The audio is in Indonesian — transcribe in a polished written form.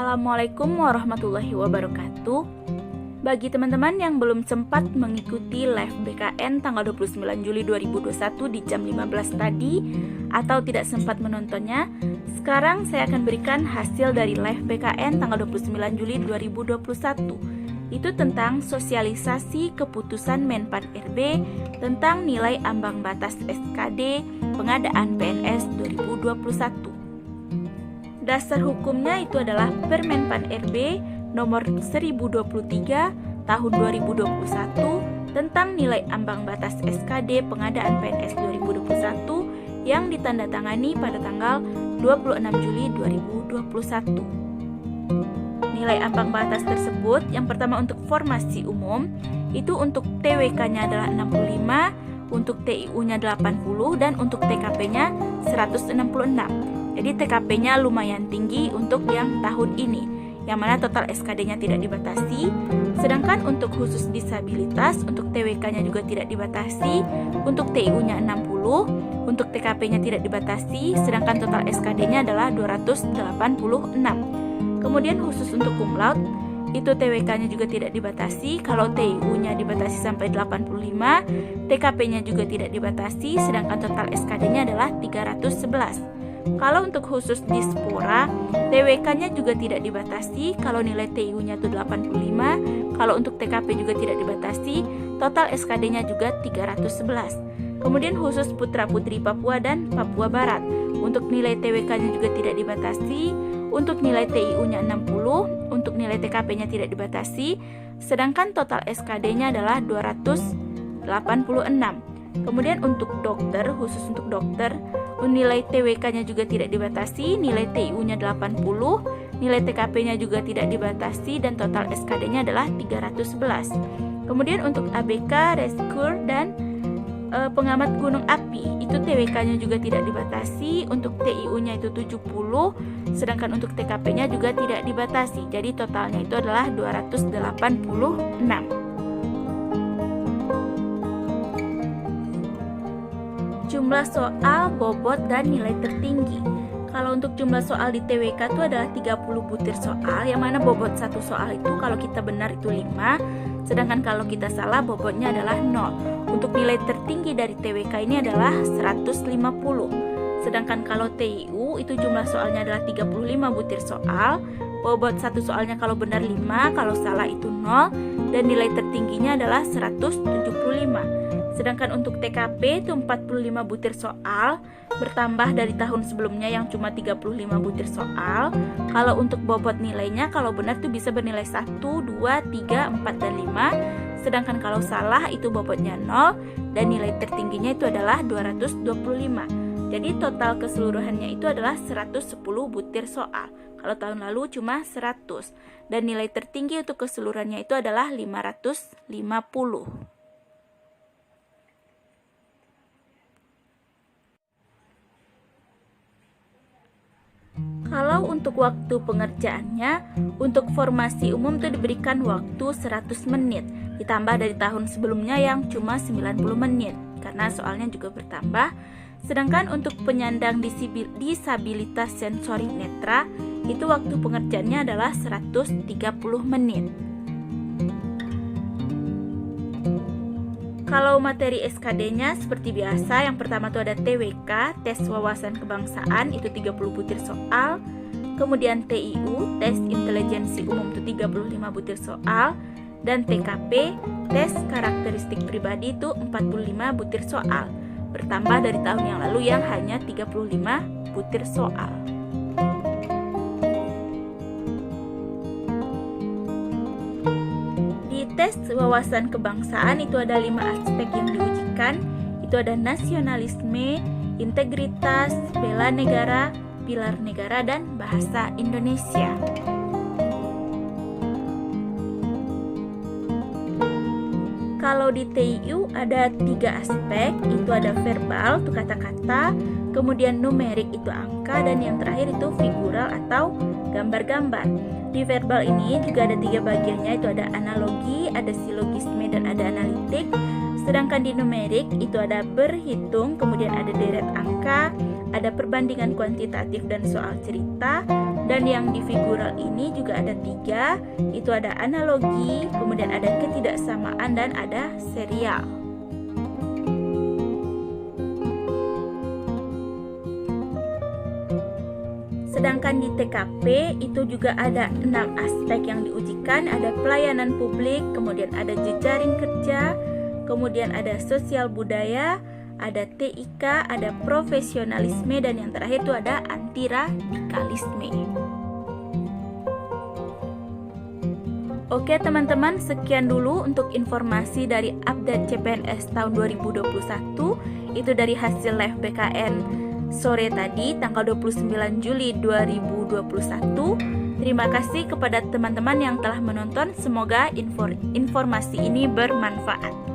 Assalamualaikum warahmatullahi wabarakatuh. Bagi teman-teman yang belum sempat mengikuti live BKN tanggal 29 Juli 2021 di jam 15 tadi atau tidak sempat menontonnya, sekarang saya akan berikan hasil dari live BKN tanggal 29 Juli 2021. Itu tentang sosialisasi keputusan Menpan RB tentang nilai ambang batas SKD pengadaan PNS 2021. Dasar hukumnya itu adalah Permenpan RB nomor 1023 tahun 2021 tentang nilai ambang batas SKD pengadaan PNS 2021 yang ditandatangani pada tanggal 26 Juli 2021. Nilai ambang batas tersebut yang pertama untuk formasi umum itu untuk TWK-nya adalah 65, untuk TIU-nya 80 dan untuk TKP-nya 166. Jadi TKP-nya lumayan tinggi untuk yang tahun ini, yang mana total SKD-nya tidak dibatasi. Sedangkan untuk khusus disabilitas, untuk TWK-nya juga tidak dibatasi, untuk TIU-nya 60, untuk TKP-nya tidak dibatasi, sedangkan total SKD-nya adalah 286. Kemudian khusus untuk cum laude, itu TWK-nya juga tidak dibatasi, kalau TIU-nya dibatasi sampai 85, TKP-nya juga tidak dibatasi, sedangkan total SKD-nya adalah 311. Kalau untuk khusus dispora, TWK-nya juga tidak dibatasi, kalau nilai TIU-nya itu 85, kalau untuk TKP juga tidak dibatasi, total SKD-nya juga 311. Kemudian khusus putra-putri Papua dan Papua Barat, untuk nilai TWK-nya juga tidak dibatasi, untuk nilai TIU-nya 60, untuk nilai TKP-nya tidak dibatasi, sedangkan total SKD-nya adalah 286. Kemudian untuk dokter, khusus untuk dokter, nilai TWK-nya juga tidak dibatasi, nilai TIU-nya 80, nilai TKP-nya juga tidak dibatasi, dan total SKD-nya adalah 311. Kemudian untuk ABK, rescue, dan pengamat gunung api, itu TWK-nya juga tidak dibatasi, untuk TIU-nya itu 70, sedangkan untuk TKP-nya juga tidak dibatasi. Jadi totalnya itu adalah 286. Jumlah soal, bobot, dan nilai tertinggi. Kalau untuk jumlah soal di TWK itu adalah 30 butir soal, yang mana bobot satu soal itu kalau kita benar itu 5, sedangkan kalau kita salah bobotnya adalah 0. Untuk nilai tertinggi dari TWK ini adalah 150. Sedangkan kalau TIU itu jumlah soalnya adalah 35 butir soal, bobot satu soalnya kalau benar 5, kalau salah itu 0, dan nilai tertingginya adalah 175. Sedangkan untuk TKP itu 45 butir soal, bertambah dari tahun sebelumnya yang cuma 35 butir soal. Kalau untuk bobot nilainya kalau benar itu bisa bernilai 1, 2, 3, 4, dan 5. Sedangkan kalau salah itu bobotnya 0 dan nilai tertingginya itu adalah 225. Jadi total keseluruhannya itu adalah 110 butir soal. Kalau tahun lalu cuma 100. Dan nilai tertinggi untuk keseluruhannya itu adalah 550. Kalau untuk waktu pengerjaannya, untuk formasi umum itu diberikan waktu 100 menit, ditambah dari tahun sebelumnya yang cuma 90 menit, karena soalnya juga bertambah. Sedangkan untuk penyandang disabilitas sensorik netra, itu waktu pengerjaannya adalah 130 menit. Kalau materi SKD-nya seperti biasa, yang pertama itu ada TWK, tes wawasan kebangsaan, itu 30 butir soal. Kemudian TIU, tes intelijensi umum, itu 35 butir soal. Dan TKP, tes karakteristik pribadi, itu 45 butir soal. Bertambah dari tahun yang lalu yang hanya 35 butir soal. Tes wawasan kebangsaan itu ada 5 aspek yang diujikan. Itu ada nasionalisme, integritas, bela negara, pilar negara, dan bahasa Indonesia. Kalau di TIU ada 3 aspek, itu ada verbal, itu kata-kata, kemudian numerik, itu angka, dan yang terakhir itu figural atau gambar-gambar. Di verbal ini juga ada 3 bagiannya, itu ada analogi, ada silogisme, dan ada analitik. Sedangkan di numerik itu ada berhitung, kemudian ada deret angka, ada perbandingan kuantitatif dan soal cerita, Dan yang di figural ini juga ada 3, itu ada analogi, kemudian ada ketidaksamaan, dan ada serial. Sedangkan di TKP itu juga ada 6 aspek yang diujikan, ada pelayanan publik, kemudian ada jejaring kerja, kemudian ada sosial budaya, ada TIK, ada profesionalisme, dan yang terakhir itu ada antiradikalisme. Oke teman-teman, sekian dulu untuk informasi dari update CPNS tahun 2021. Itu dari hasil live BKN sore tadi tanggal 29 Juli 2021. Terima kasih kepada teman-teman yang telah menonton. Semoga informasi ini bermanfaat.